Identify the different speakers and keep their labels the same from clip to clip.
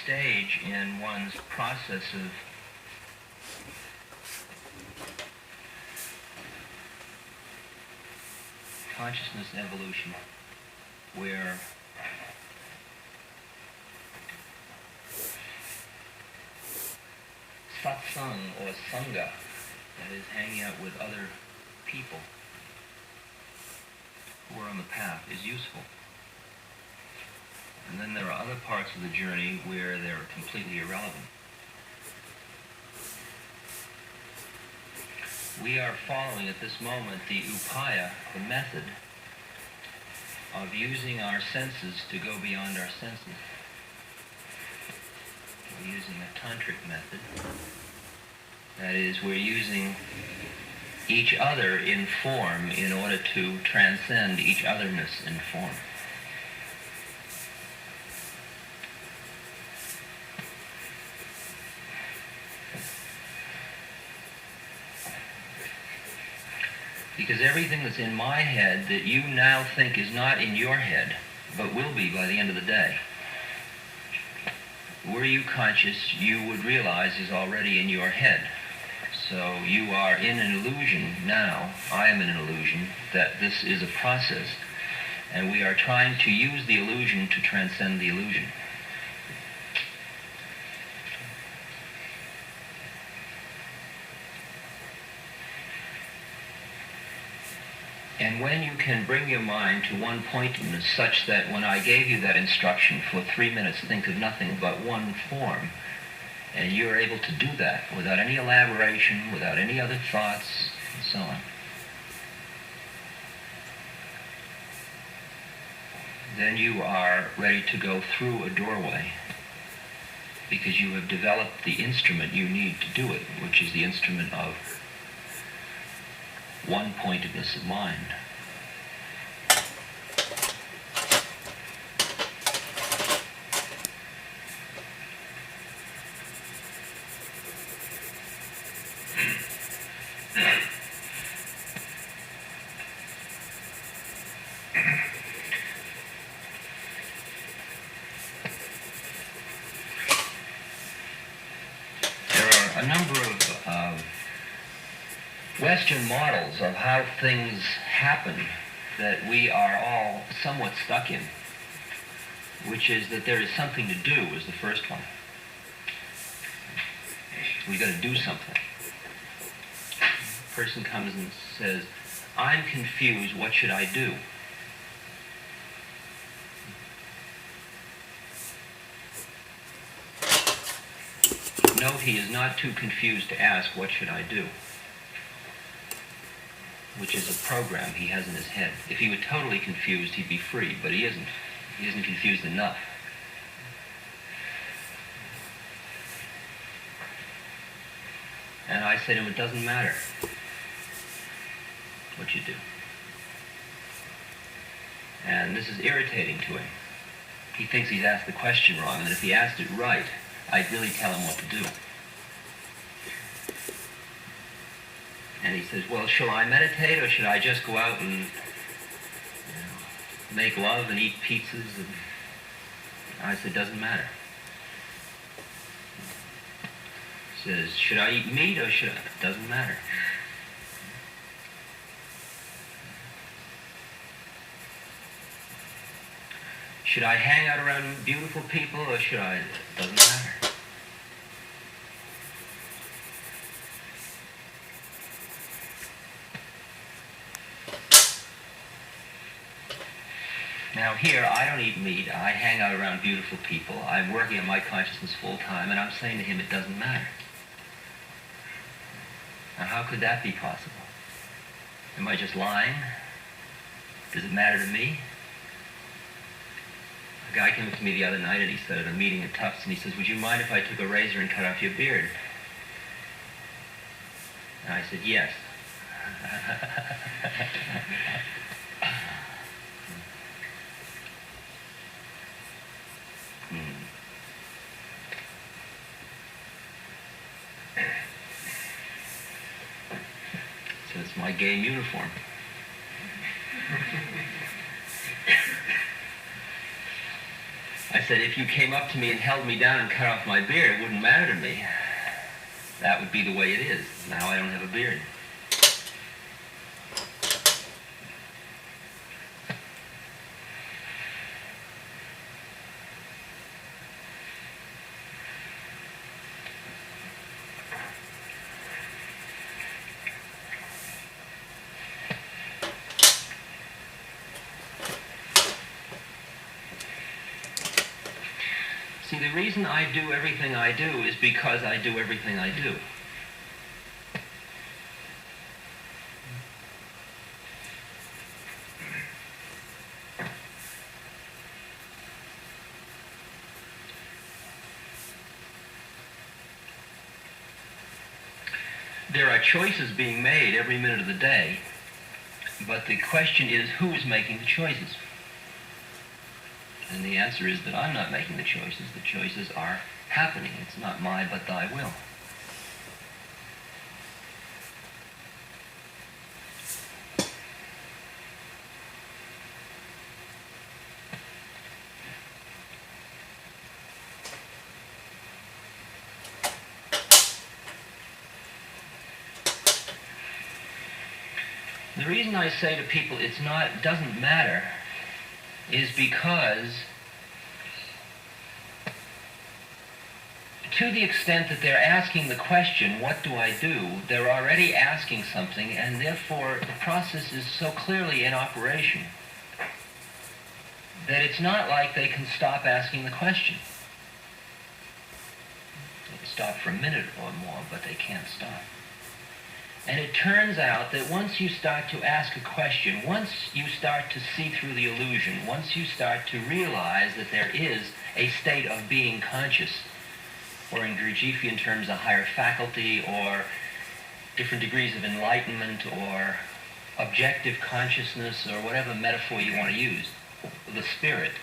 Speaker 1: stage in one's process of consciousness evolution, where satsang or sangha, that is hanging out with other people who are on the path, is useful. And then there are other parts of the journey where they're completely irrelevant. We are following at this moment the upaya, the method of using our senses to go beyond our senses. We're using a tantric method. That is, we're using each other in form in order to transcend each otherness in form. Because everything that's in my head that you now think is not in your head, but will be by the end of the day, were you conscious, you would realize is already in your head. So you are in an illusion now, I am in an illusion, that this is a process, and we are trying to use the illusion to transcend the illusion. And when you can bring your mind to one pointedness such that when I gave you that instruction for 3 minutes, think of nothing but one form, and you're able to do that without any elaboration, without any other thoughts, and so on, then you are ready to go through a doorway, because you have developed the instrument you need to do it, which is the instrument of one-pointedness of mind. There are a number of Western models of how things happen that we are all somewhat stuck in, which is that there is something to do is the first one. We got to do something. A person comes and says, I'm confused, what should I do? Note, he is not too confused to ask, what should I do? Which is a program he has in his head. If he were totally confused, he'd be free, but he isn't. He isn't confused enough. And I say to him, it doesn't matter what you do. And this is irritating to him. He thinks he's asked the question wrong, and if he asked it right, I'd really tell him what to do. And he says, well, shall I meditate, or should I just go out and make love and eat pizzas? And I said, doesn't matter. He says, should I eat meat, or should I? Doesn't matter. Should I hang out around beautiful people, or should I? Doesn't matter. Now here, I don't eat meat, I hang out around beautiful people, I'm working on my consciousness full time, and I'm saying to him, it doesn't matter. Now how could that be possible? Am I just lying? Does it matter to me? A guy came up to me the other night and he said at a meeting at Tufts, and he says, would you mind if I took a razor and cut off your beard? And I said, yes. So it's my game uniform. I said, if you came up to me and held me down and cut off my beard, it wouldn't matter to me. That would be the way it is. Now I don't have a beard. See, the reason I do everything I do is because I do everything I do. There are choices being made every minute of the day, but the question is, who is making the choices? And the answer is that I'm not making the choices. The choices are happening. It's not my, but thy will. The reason I say to people it doesn't matter is because to the extent that they're asking the question, what do I do, they're already asking something, and therefore the process is so clearly in operation that it's not like they can stop asking the question. They can stop for a minute or more, but they can't stop. And it turns out that once you start to ask a question, once you start to see through the illusion, once you start to realize that there is a state of being conscious, or in Gurdjieffian terms, a higher faculty, or different degrees of enlightenment, or objective consciousness, or whatever metaphor you want to use, the spirit,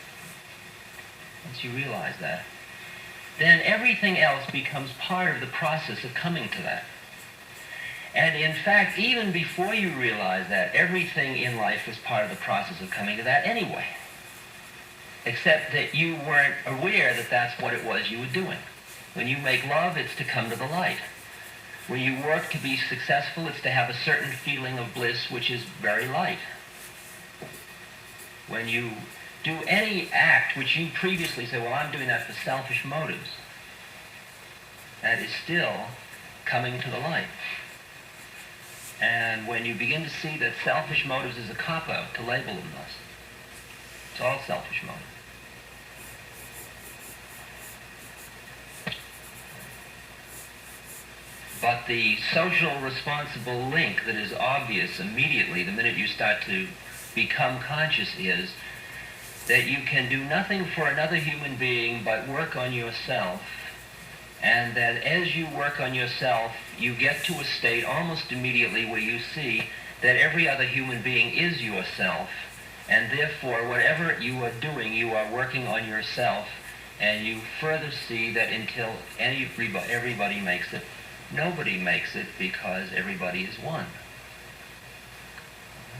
Speaker 1: once you realize that, then everything else becomes part of the process of coming to that. And in fact, even before you realize that, everything in life was part of the process of coming to that anyway. Except that you weren't aware that that's what it was you were doing. When you make love, it's to come to the light. When you work to be successful, it's to have a certain feeling of bliss, which is very light. When you do any act which you previously said, well, I'm doing that for selfish motives, that is still coming to the light. And when you begin to see that selfish motives is a cop-out to label them thus, it's all selfish motives. But the social responsible link that is obvious immediately the minute you start to become conscious is that you can do nothing for another human being but work on yourself, and that as you work on yourself, you get to a state almost immediately where you see that every other human being is yourself, and therefore whatever you are doing, you are working on yourself, and you further see that until everybody makes it, nobody makes it, because everybody is one.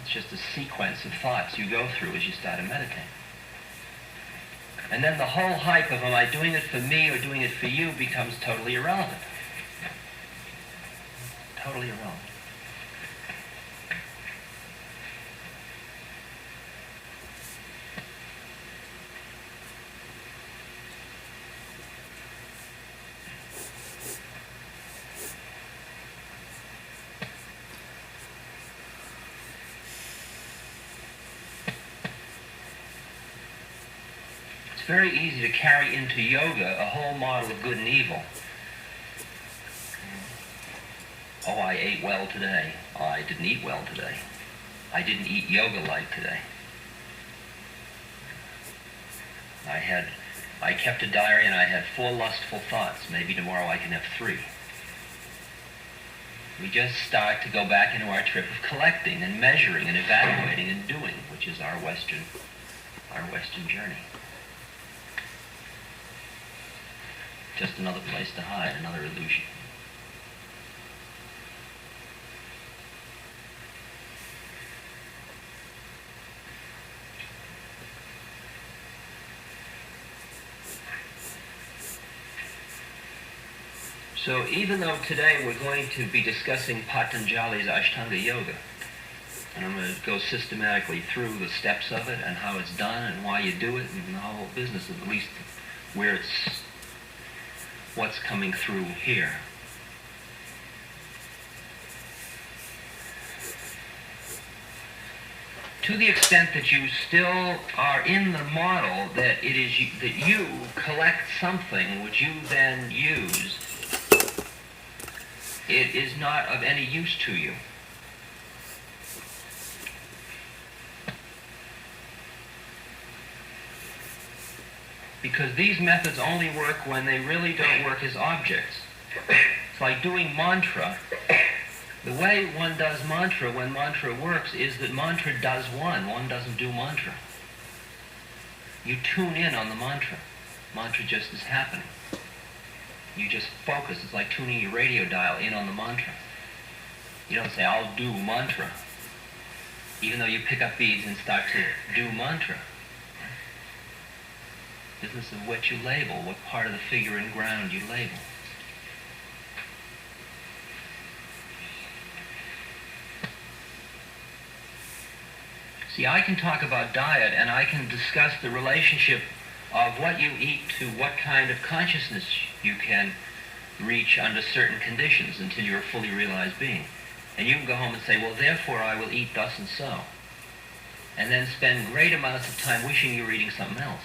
Speaker 1: It's just a sequence of thoughts you go through as you start to meditate. And then the whole hype of, am I doing it for me or doing it for you, becomes totally irrelevant. Totally irrelevant. It's very easy to carry into yoga a whole model of good and evil. Oh, I ate well today. Oh, I didn't eat well today. I didn't eat yoga-like today. I kept a diary and I had 4 lustful thoughts. Maybe tomorrow I can have 3. We just start to go back into our trip of collecting and measuring and evaluating and doing, which is our Western journey. Just another place to hide, another illusion. So even though today we're going to be discussing Patanjali's Ashtanga Yoga, and I'm going to go systematically through the steps of it and how it's done and why you do it and the whole business, at least where it's, what's coming through here. To the extent that you still are in the model that it is that you collect something which you then use, it is not of any use to you. Because these methods only work when they really don't work as objects. It's like doing mantra. The way one does mantra when mantra works is that mantra does one doesn't do mantra. You tune in on the mantra. Mantra just is happening. You just focus. It's like tuning your radio dial in on the mantra. You don't say, I'll do mantra, even though you pick up beads and start to do mantra. Business of what you label, what part of the figure and ground you label. See, I can talk about diet and I can discuss the relationship of what you eat to what kind of consciousness you can reach under certain conditions until you're a fully realized being. And you can go home and say, well, therefore I will eat thus and so. And then spend great amounts of time wishing you were eating something else.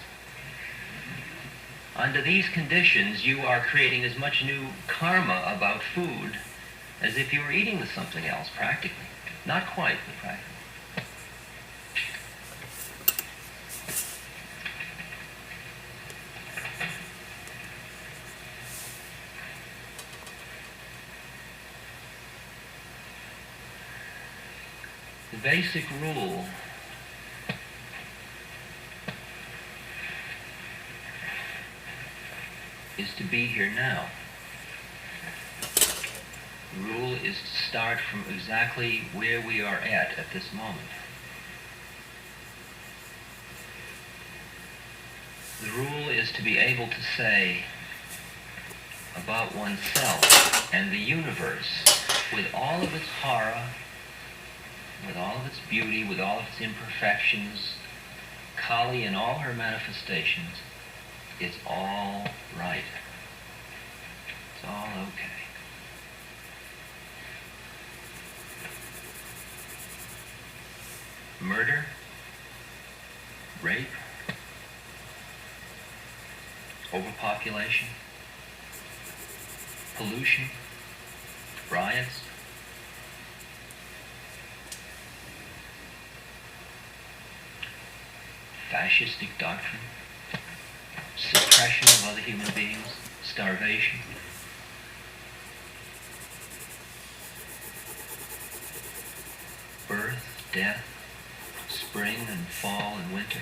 Speaker 1: Under these conditions, you are creating as much new karma about food as if you were eating something else, practically. Not quite, but practically. The basic rule is to be here now. The rule is to start from exactly where we are at this moment. The rule is to be able to say about oneself and the universe, with all of its horror, with all of its beauty, with all of its imperfections, Kali in all her manifestations, it's all right. It's all okay. Murder, rape, overpopulation, pollution, riots, fascistic doctrine, suppression of other human beings, starvation. Birth, death, spring and fall and winter.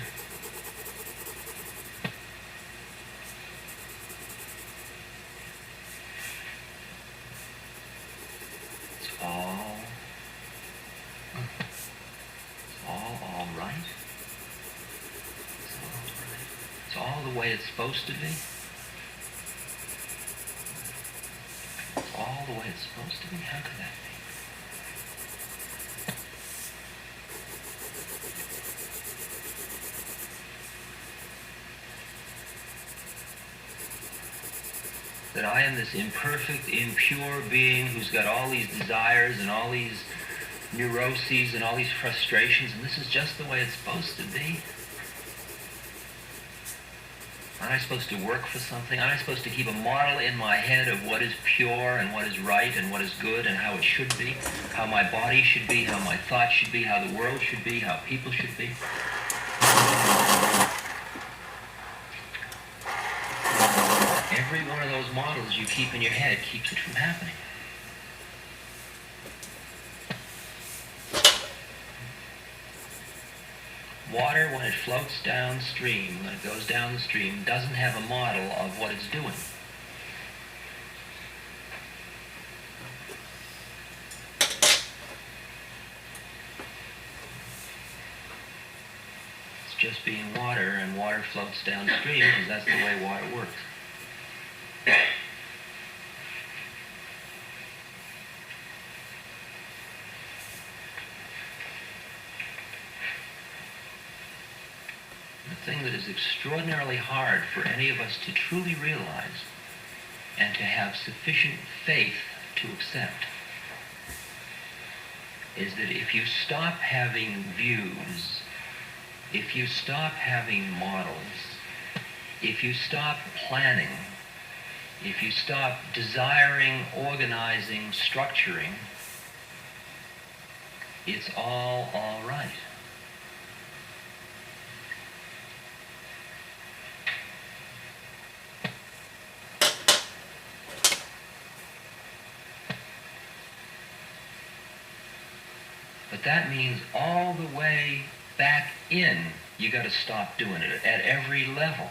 Speaker 1: It's all right. It's all the way it's supposed to be. It's all the way it's supposed to be. How could that be? That I am this imperfect, impure being who's got all these desires and all these neuroses and all these frustrations, and this is just the way it's supposed to be. Aren't I supposed to work for something? Aren't I supposed to keep a model in my head of what is pure and what is right and what is good and how it should be? How my body should be, how my thoughts should be, how the world should be, how people should be? Every one of those models you keep in your head keeps it from happening. Water, when it floats downstream, when it goes down the stream, doesn't have a model of what it's doing. It's just being water, and water floats downstream because that's the way water works. something that is extraordinarily hard for any of us to truly realize and to have sufficient faith to accept, is that if you stop having views, if you stop having models, if you stop planning, if you stop desiring, organizing, structuring, it's all right. But that means all the way back in, you got to stop doing it at every level,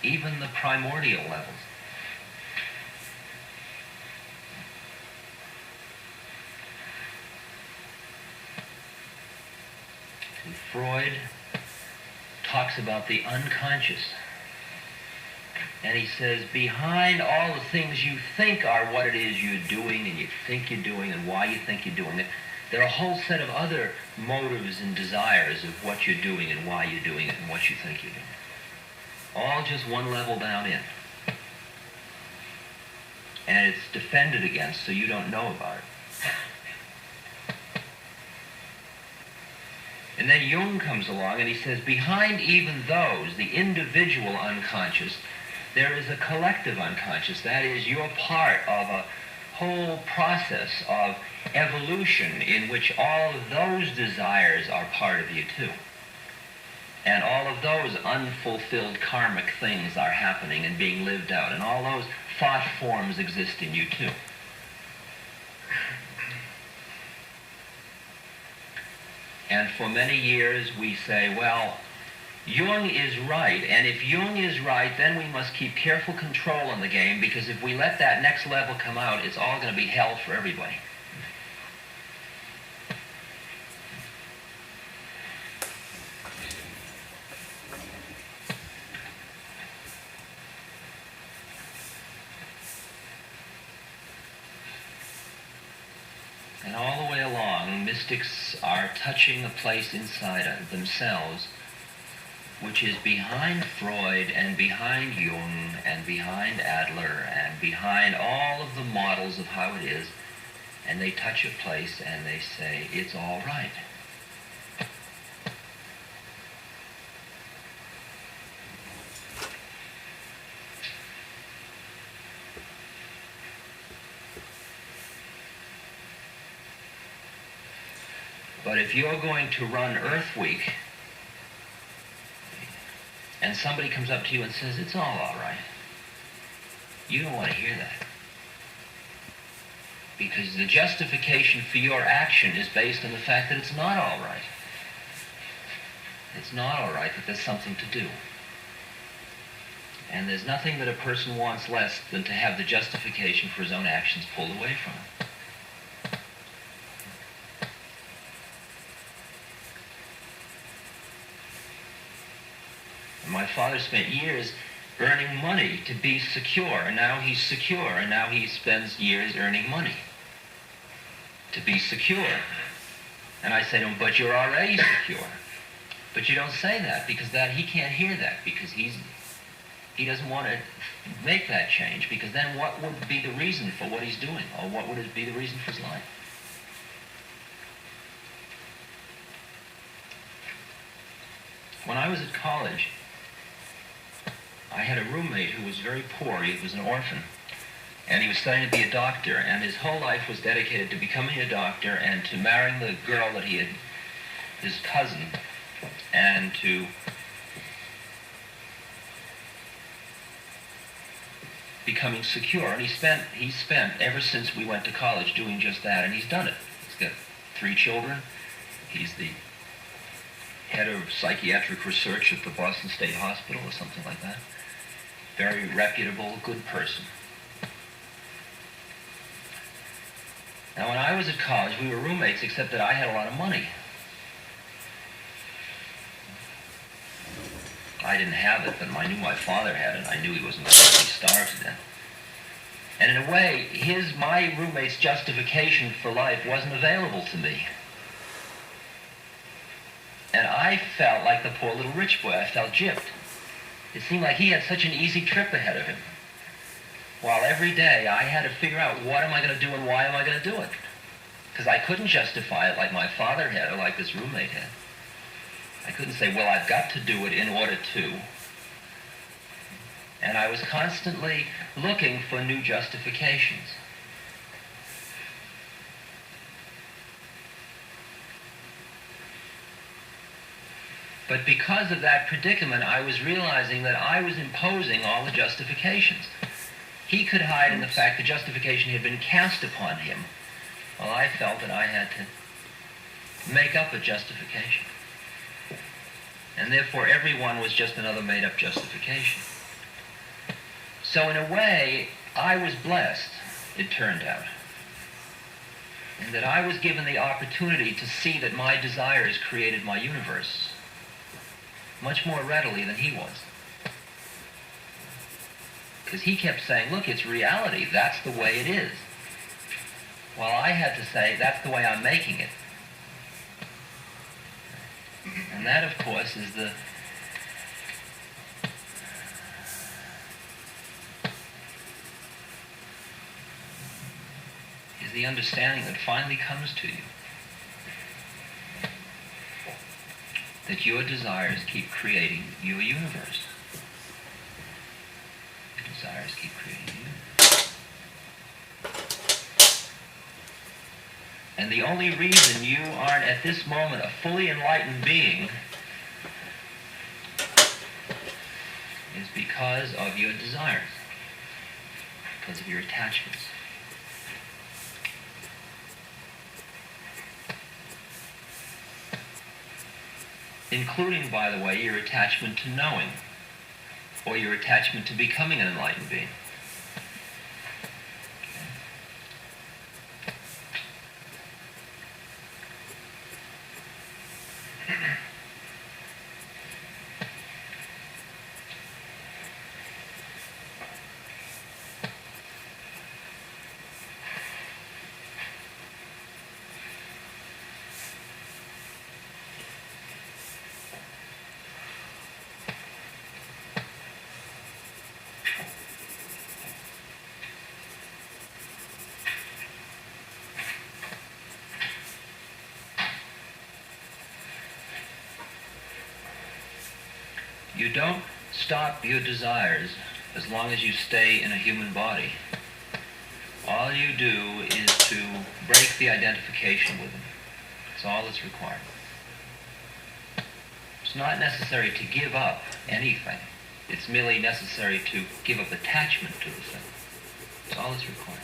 Speaker 1: even the primordial levels. And Freud talks about the unconscious. And he says, behind all the things you think are what it is you're doing and you think you're doing and why you think you're doing it, there are a whole set of other motives and desires of what you're doing and why you're doing it and what you think you're doing. All just one level down in. And it's defended against, so you don't know about it. And then Jung comes along and he says, behind even those, the individual unconscious, there is a collective unconscious. That is, you're part of a whole process of evolution in which all of those desires are part of you too. And all of those unfulfilled karmic things are happening and being lived out. And all those thought forms exist in you too. And for many years we say, well, Jung is right, and if Jung is right, then we must keep careful control on the game, because if we let that next level come out, it's all going to be hell for everybody. And all the way along, mystics are touching a place inside of themselves which is behind Freud and behind Jung and behind Adler and behind all of the models of how it is, and they touch a place and they say, it's all right. But if you're going to run Earth Week, and somebody comes up to you and says, it's all right, you don't want to hear that. Because the justification for your action is based on the fact that it's not all right. It's not all right, that there's something to do. And there's nothing that a person wants less than to have the justification for his own actions pulled away from him. My father spent years earning money to be secure, and now he's secure, and now he spends years earning money to be secure. And I say to him, but you're already secure. But you don't say that, because he can't hear that, because he doesn't want to make that change, because then what would be the reason for what he's doing, or what would be the reason for his life? When I was at college, I had a roommate who was very poor. He was an orphan, and he was studying to be a doctor, and his whole life was dedicated to becoming a doctor and to marrying the girl that his cousin, and to becoming secure. And he spent ever since we went to college doing just that, and he's done it. He's got 3 children. He's the head of psychiatric research at the Boston State Hospital or something like that. Very reputable, good person. Now, when I was at college, we were roommates, except that I had a lot of money. I didn't have it, but I knew my father had it. I knew he wasn't going to be starved to death. And in a way, my roommate's justification for life wasn't available to me. And I felt like the poor little rich boy. I felt gypped. It seemed like he had such an easy trip ahead of him. While every day I had to figure out what am I going to do and why am I going to do it. Because I couldn't justify it like my father had or like this roommate had. I couldn't say, well, I've got to do it in order to. And I was constantly looking for new justifications. But because of that predicament, I was realizing that I was imposing all the justifications. He could hide in the fact that justification had been cast upon him, while I felt that I had to make up a justification. And therefore, everyone was just another made-up justification. So in a way, I was blessed, it turned out, in that I was given the opportunity to see that my desires created my universe much more readily than he was. Because he kept saying, look, it's reality, that's the way it is. While I had to say, that's the way I'm making it. And that, of course, is the understanding that finally comes to you. That your desires keep creating your universe. Your desires keep creating you. And the only reason you aren't at this moment a fully enlightened being is because of your desires, because of your attachments. Including, by the way, your attachment to knowing, or your attachment to becoming an enlightened being. You don't stop your desires as long as you stay in a human body. All you do is to break the identification with them. That's all that's required. It's not necessary to give up anything. It's merely necessary to give up attachment to the thing. That's all that's required.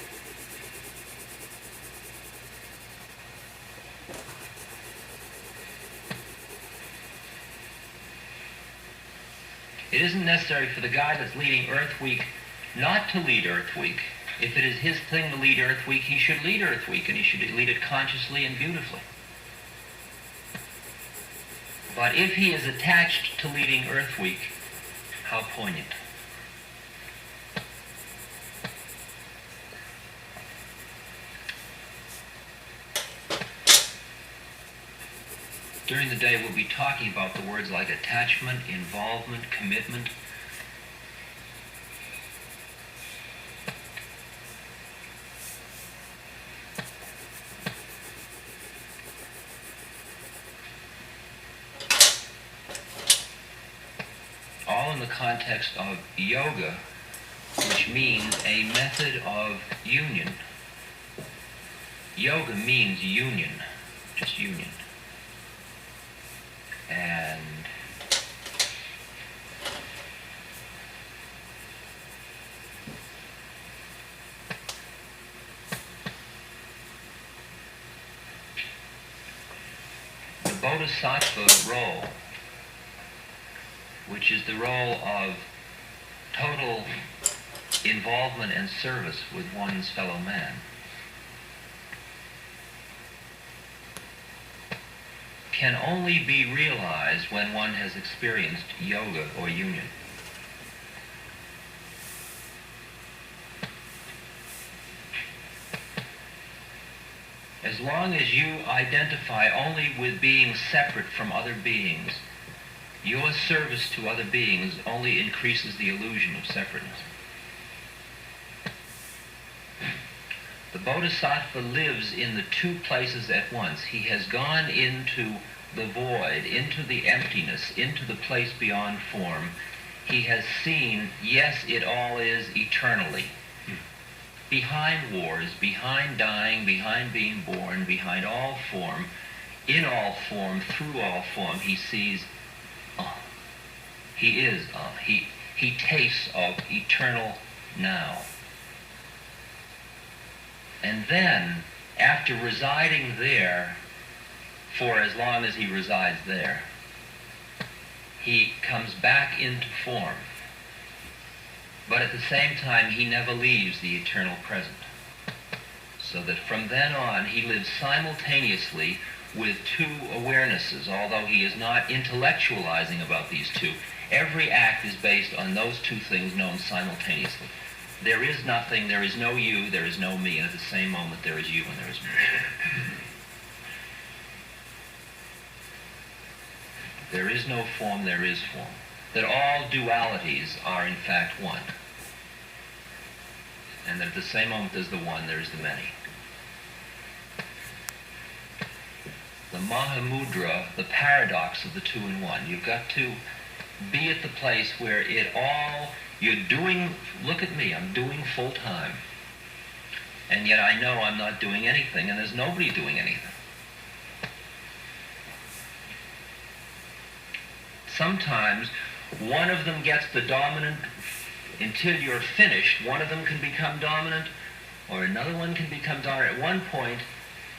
Speaker 1: It isn't necessary for the guy that's leading Earth Week not to lead Earth Week. If it is his thing to lead Earth Week, he should lead Earth Week, and he should lead it consciously and beautifully. But if he is attached to leading Earth Week, how poignant. During the day, we'll be talking about the words like attachment, involvement, commitment. All in the context of yoga, which means a method of union. Yoga means union, just union. And the Bodhisattva role, which is the role of total involvement and service with one's fellow man, can only be realized when one has experienced yoga or union. As long as you identify only with being separate from other beings, your service to other beings only increases the illusion of separateness. The Bodhisattva lives in the two places at once. He has gone into the void, into the emptiness, into the place beyond form. He has seen, yes, it all is eternally. Behind wars, behind dying, behind being born, behind all form, in all form, through all form, he sees, he is, he tastes of eternal now. And then, after residing there, for as long as he resides there, he comes back into form. But at the same time, he never leaves the eternal present. So that from then on, he lives simultaneously with two awarenesses, although he is not intellectualizing about these two. Every act is based on those two things known simultaneously. There is nothing, there is no you, there is no me, and at the same moment there is you and there is me. There is no form, there is form. That all dualities are in fact one. And that at the same moment there's the one, there is the many. The Mahamudra, the paradox of the two in one. You've got to be at the place where it all, you're doing, look at me, I'm doing full time. And yet I know I'm not doing anything, and there's nobody doing anything. Sometimes one of them gets the dominant, until you're finished, one of them can become dominant, or another one can become dominant. At one point,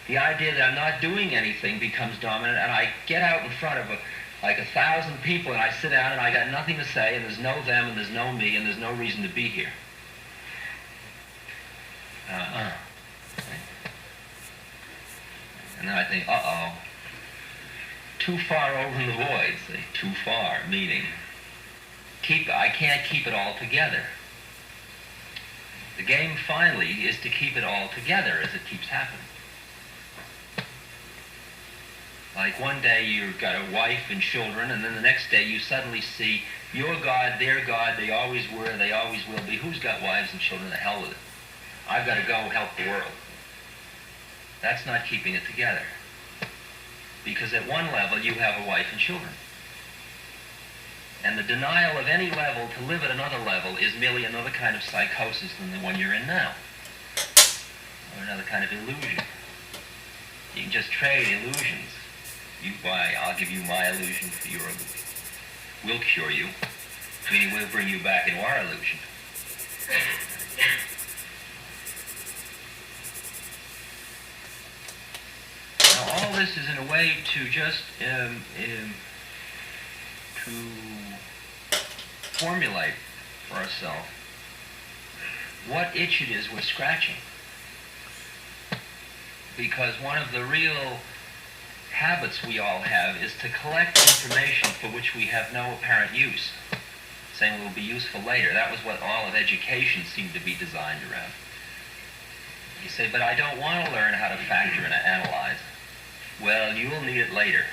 Speaker 1: the idea that I'm not doing anything becomes dominant, and I get out in front of like 1,000 people, and I sit down, and I got nothing to say, and there's no them, and there's no me, and there's no reason to be here. And then I think, too far over in the void, see, too far, meaning I can't keep it all together. The game finally is to keep it all together as it keeps happening. Like one day you've got a wife and children, and then the next day you suddenly see your God, their God, they always were, they always will be. Who's got wives and children? The hell with it. I've got to go help the world. That's not keeping it together. Because at one level you have a wife and children. And the denial of any level to live at another level is merely another kind of psychosis than the one you're in now. Or another kind of illusion. You can just trade illusions. You buy, I'll give you my illusion for your illusion. We'll cure you, meaning we'll bring you back into our illusion. Now all this is in a way to just to formulate for ourselves what itch it is we're scratching. Because one of the real habits we all have is to collect information for which we have no apparent use, saying it will be useful later. That was what all of education seemed to be designed around. You say, but I don't want to learn how to factor and analyze. Well, you will need it later.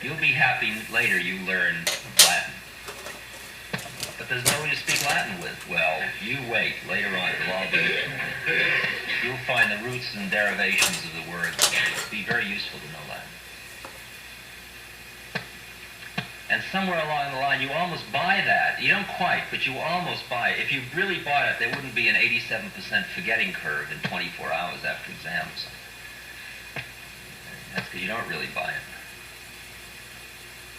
Speaker 1: You'll be happy later you learn Latin. But there's nobody to speak Latin with. Well, you wait. Later on, it'll all be. You'll find the roots and derivations of the words. It'll be very useful to know Latin. And somewhere along the line, you almost buy that. You don't quite, but you almost buy it. If you really bought it, there wouldn't be an 87% forgetting curve in 24 hours after exams. That's because you don't really buy it.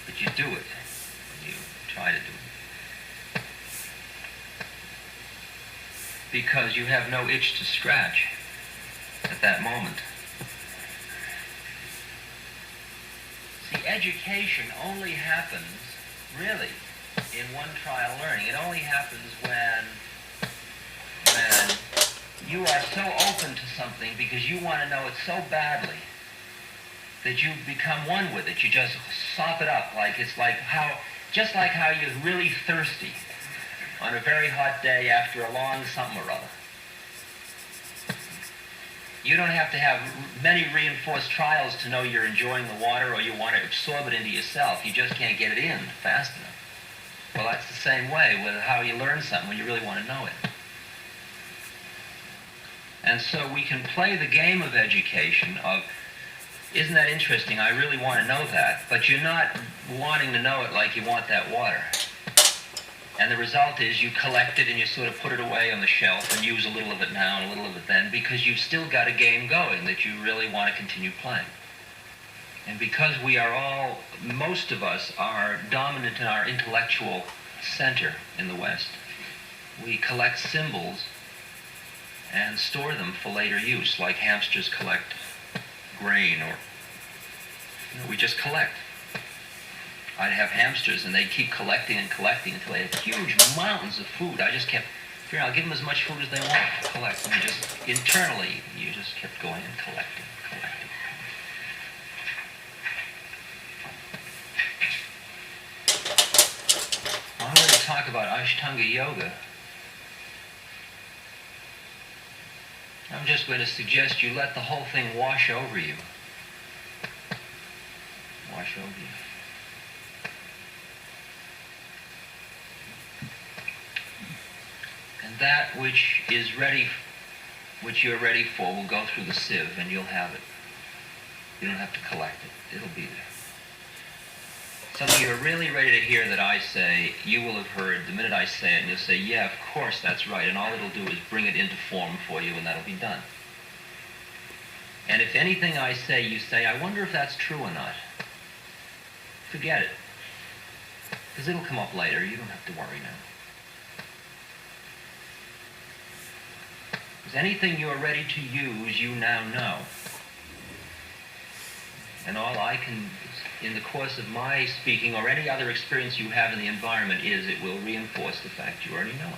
Speaker 1: But you do it. You try to do it. Because you have no itch to scratch at that moment. See, education only happens, really, in one trial learning. It only happens when you are so open to something because you want to know it so badly that you become one with it. You just sop it up, just like how you're really thirsty on a very hot day after a long something or other. You don't have to have many reinforced trials to know you're enjoying the water or you want to absorb it into yourself. You just can't get it in fast enough. Well, that's the same way with how you learn something when you really want to know it. And so we can play the game of education of, isn't that interesting? I really want to know that. But you're not wanting to know it like you want that water. And the result is you collect it and you sort of put it away on the shelf and use a little of it now and a little of it then because you've still got a game going that you really want to continue playing. And because we are all, most of us are dominant in our intellectual center in the West, we collect symbols and store them for later use, like hamsters collect grain or, we just collect. I'd have hamsters and they'd keep collecting and collecting until they had huge mountains of food. I just kept figuring, I'll give them as much food as they want to collect. And just internally, you just kept going and collecting. I'm going to talk about Ashtanga Yoga. I'm just going to suggest you let the whole thing wash over you. Wash over you. And that which is ready, which you're ready for, will go through the sieve and you'll have it. You don't have to collect it. It'll be there. Something you're really ready to hear that I say, you will have heard the minute I say it, and you'll say, yeah, of course, that's right. And all it'll do is bring it into form for you, and that'll be done. And if anything I say, you say, I wonder if that's true or not. Forget it. Because it'll come up later. You don't have to worry now. Because anything you're ready to use, you now know. And all I can, in the course of my speaking or any other experience you have in the environment, is it will reinforce the fact you already know it.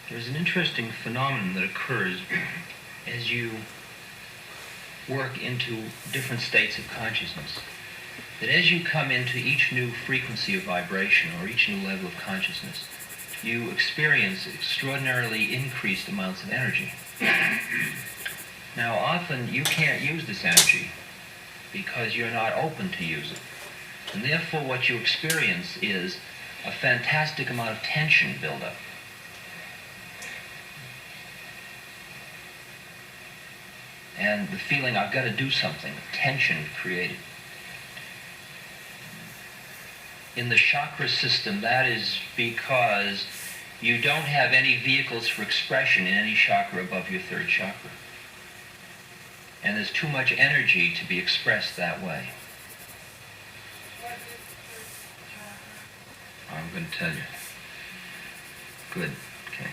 Speaker 1: There's an interesting phenomenon that occurs as you work into different states of consciousness. That as you come into each new frequency of vibration or each new level of consciousness, you experience extraordinarily increased amounts of energy. Now, often you can't use this energy because you're not open to use it. And therefore what you experience is a fantastic amount of tension build up. And the feeling I've got to do something, tension created. In the chakra system, that is because you don't have any vehicles for expression in any chakra above your third chakra. And there's too much energy to be expressed that way. I'm going to tell you. Good. Okay.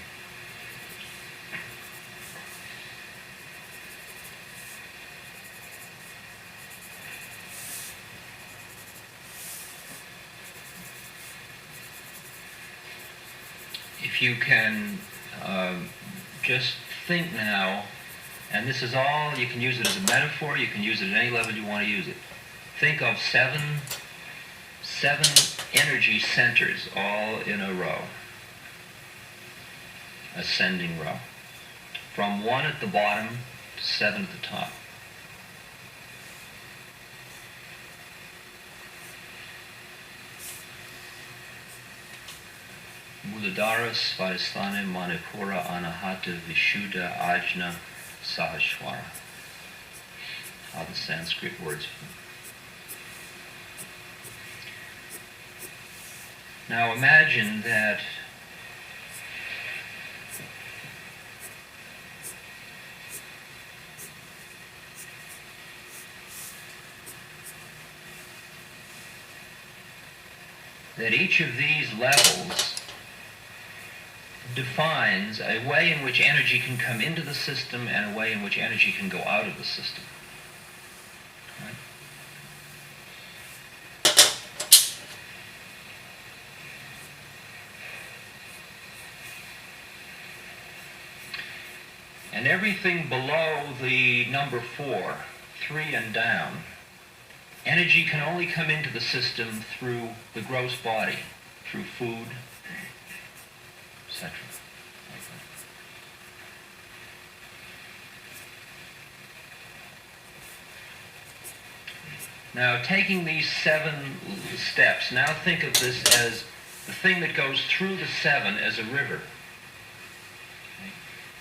Speaker 1: If you can just think now, and this is all, you can use it as a metaphor, you can use it at any level you want to use it. Think of seven energy centers all in a row, ascending row, from 1 at the bottom to 7 at the top. Muladhara, Svadhisthana, Manipura, Anahata, Vishuddha, Ajna, Sahasrara. All the Sanskrit words for them. Now imagine that each of these levels defines a way in which energy can come into the system and a way in which energy can go out of the system. Right? And everything below the number 4, 3 and down, energy can only come into the system through the gross body, through food, etc. Like that. Now, taking these 7 steps, now think of this as the thing that goes through the 7 as a river. Okay?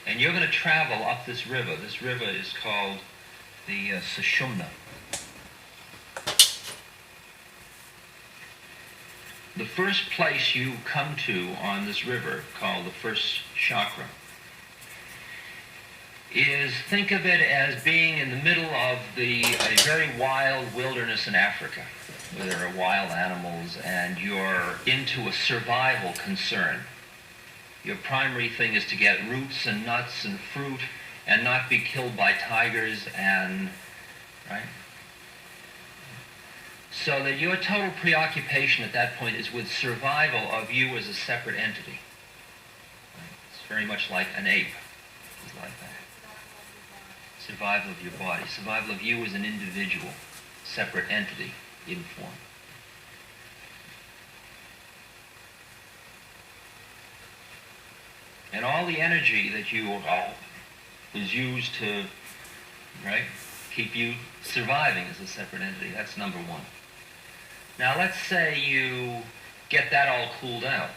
Speaker 1: And you're going to travel up this river. This river is called the Sushumna. The first place you come to on this river, called the first chakra, is, think of it as being in the middle of a very wild wilderness in Africa, where there are wild animals, and you're into a survival concern. Your primary thing is to get roots and nuts and fruit and not be killed by tigers, and, right? So that your total preoccupation at that point is with survival of you as a separate entity. It's very much like an ape. It's like that. Survival of your body. Survival of you as an individual, separate entity in form. And all the energy that you is used to, right, keep you surviving as a separate entity. That's number 1. Now let's say you get that all cooled out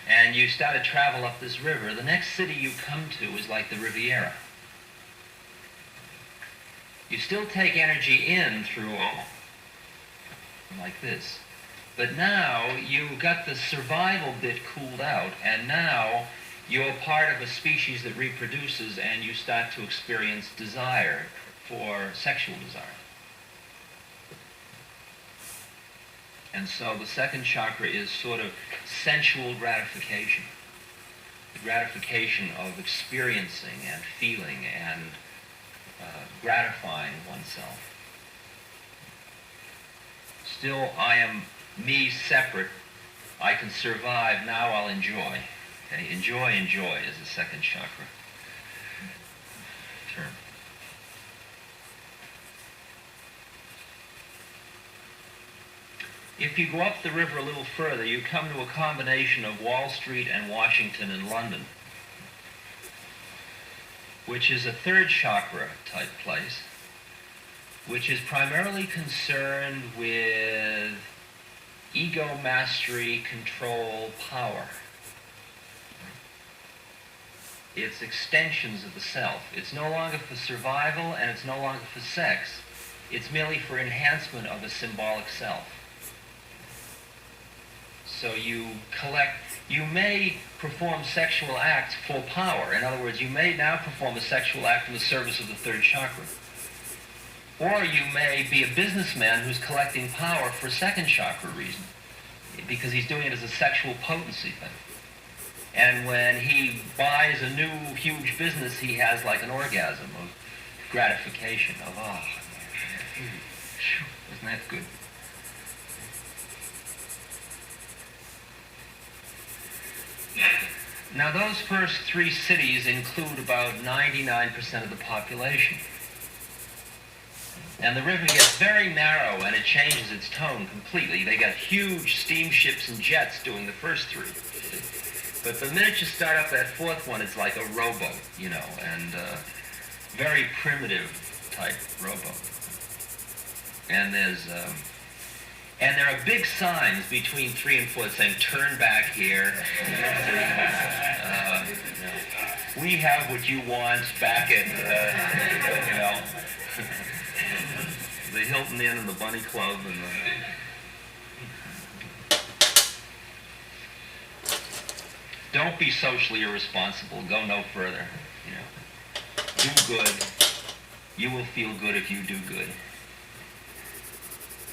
Speaker 1: and you start to travel up this river. The next city you come to is like the Riviera. You still take energy in through like this. But now you've got the survival bit cooled out, and now you're part of a species that reproduces, and you start to experience desire for sexual desire. And so the second chakra is sort of sensual gratification. The gratification of experiencing and feeling and gratifying oneself. Still, I am me separate. I can survive. Now I'll enjoy. Okay? Enjoy is the second chakra term. If you go up the river a little further, you come to a combination of Wall Street and Washington and London, which is a third chakra type place, which is primarily concerned with ego mastery, control, power. It's extensions of the self. It's no longer for survival, and it's no longer for sex. It's merely for enhancement of a symbolic self. So you may perform sexual acts for power. In other words, you may now perform a sexual act in the service of the third chakra. Or you may be a businessman who's collecting power for second chakra reason, because he's doing it as a sexual potency thing. And when he buys a new huge business, he has like an orgasm of gratification, of, isn't that good? Now those first 3 cities include about 99% of the population. And the river gets very narrow and it changes its tone completely. They got huge steamships and jets doing the first 3. But the minute you start up that 4th one, it's like a rowboat, and very primitive type rowboat. And there are big signs between 3 and 4 saying, turn back here. We have what you want back at, the Hilton Inn and the Bunny Club. And don't be socially irresponsible. Go no further. Do good. You will feel good if you do good.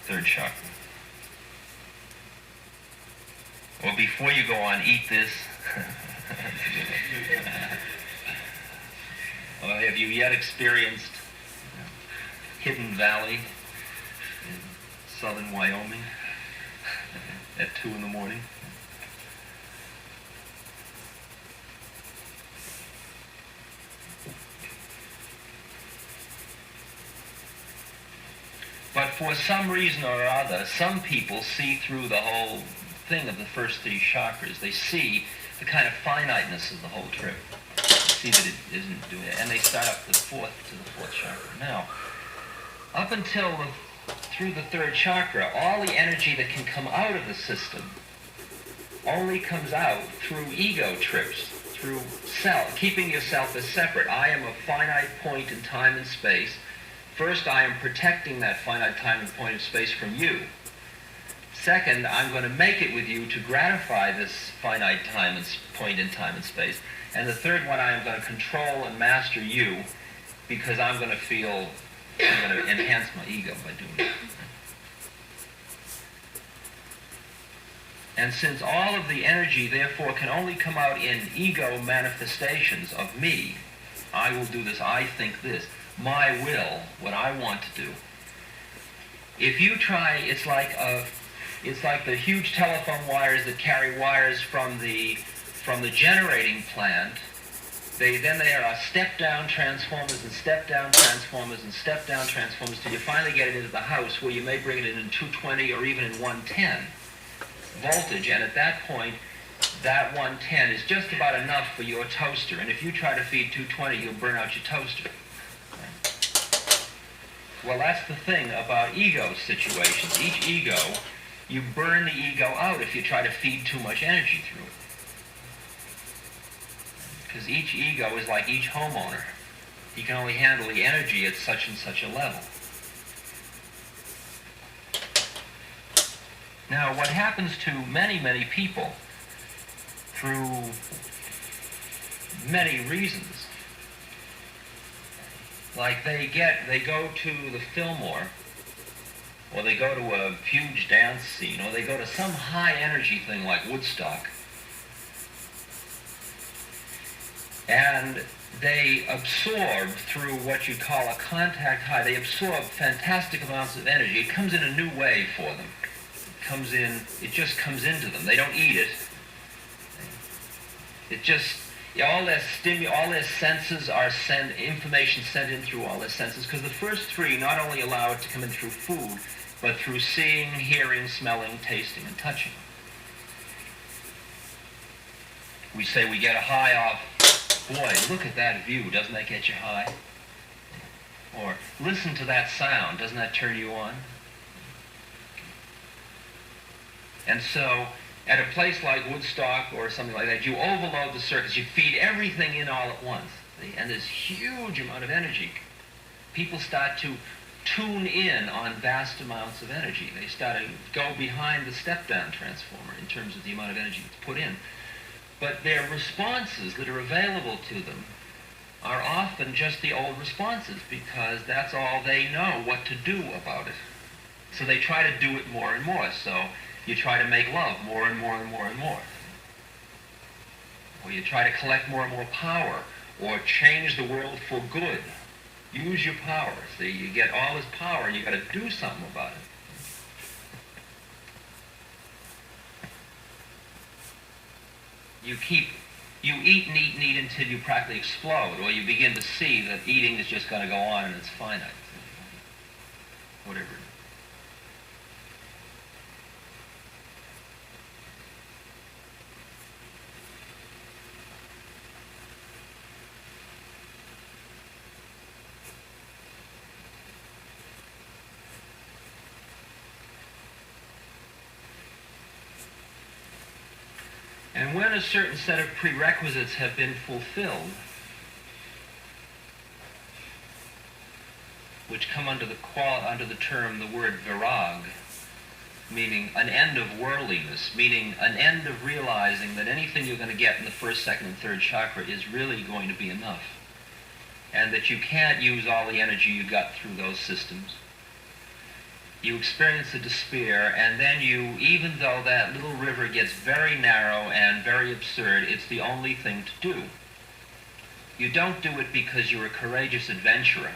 Speaker 1: Third chakra. Or before you go on, eat this. Or have you yet experienced Hidden Valley in southern Wyoming at 2 in the morning? But for some reason or other, some people see through the whole thing of the first three chakras. They see the kind of finiteness of the whole trip. They see that it isn't doing it. And they start up the fourth chakra. Now, up until through the third chakra, all the energy that can come out of the system only comes out through ego trips, through self, keeping yourself as separate. I am a finite point in time and space. First, I am protecting that finite time and point of space from you. Second, I'm going to make it with you to gratify this finite time and point in time and space. And the third one, I am going to control and master you because I'm going to enhance my ego by doing it. And since all of the energy, therefore, can only come out in ego manifestations of me, I will do this, I think this, my will, what I want to do. If you try, it's like the huge telephone wires that carry wires from the generating plant. Then there are step-down transformers and step-down transformers and step-down transformers till you finally get it into the house where you may bring it in 220 or even in 110 voltage, and at that point, that 110 is just about enough for your toaster. And if you try to feed 220, you'll burn out your toaster. Well, that's the thing about ego situations. Each ego, you burn the ego out if you try to feed too much energy through it. Because each ego is like each homeowner. He can only handle the energy at such and such a level. Now, what happens to many, many people through many reasons, like they go to the Fillmore, or they go to a huge dance scene, or they go to some high energy thing like Woodstock, and they absorb through what you call a contact high, they absorb fantastic amounts of energy. It comes in a new way for them. It just comes into them. They don't eat it. It just, all their senses are information sent in through all their senses, because the first three not only allow it to come in through food, but through seeing, hearing, smelling, tasting, and touching. We say we get a high off, boy, look at that view, doesn't that get you high? Or listen to that sound, doesn't that turn you on? And so, at a place like Woodstock or something like that, you overload the circuits, you feed everything in all at once, see? And this huge amount of energy. People start to tune in on vast amounts of energy. They start to go behind the step-down transformer in terms of the amount of energy that's put in. But their responses that are available to them are often just the old responses, because that's all they know what to do about it. So they try to do it more and more. So you try to make love more and more and more and more. Or you try to collect more and more power, or change the world for good. Use your power. See, you get all this power and you got to do something about it. You eat and eat and eat until you practically explode, or you begin to see that eating is just going to go on and it's finite. Whatever. And when a certain set of prerequisites have been fulfilled, which come under the term, the word virag, meaning an end of worldliness, meaning an end of realizing that anything you're going to get in the first, second, and third chakra is really going to be enough, and that you can't use all the energy you got through those systems. You experience the despair, and then you, even though that little river gets very narrow and very absurd, it's the only thing to do. You don't do it because you're a courageous adventurer,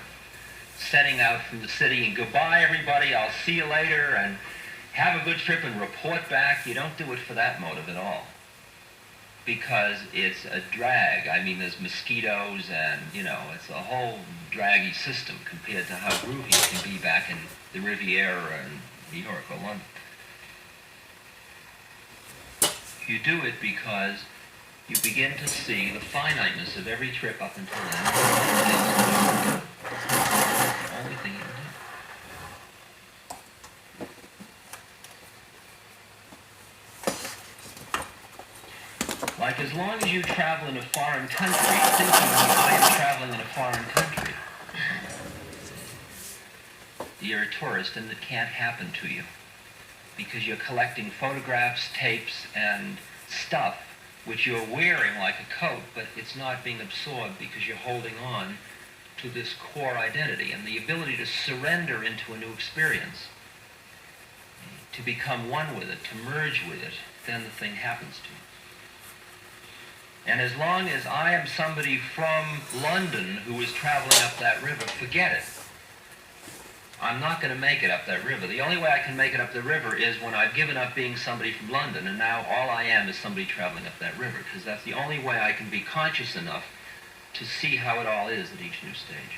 Speaker 1: setting out from the city and goodbye everybody, I'll see you later, and have a good trip and report back. You don't do it for that motive at all. Because it's a drag. I mean, there's mosquitoes and, it's a whole draggy system compared to how groovy it can be back in the Riviera in New York or London. You do it because you begin to see the finiteness of every trip up until then. The only thing you can do. Like, as long as you travel in a foreign country, thinking I am traveling in a foreign country, you're a tourist and it can't happen to you. Because you're collecting photographs, tapes, and stuff which you're wearing like a coat, but it's not being absorbed because you're holding on to this core identity and the ability to surrender into a new experience, to become one with it, to merge with it, then the thing happens to you. And as long as I am somebody from London who is traveling up that river, forget it. I'm not going to make it up that river. The only way I can make it up the river is when I've given up being somebody from London and now all I am is somebody traveling up that river, because that's the only way I can be conscious enough to see how it all is at each new stage.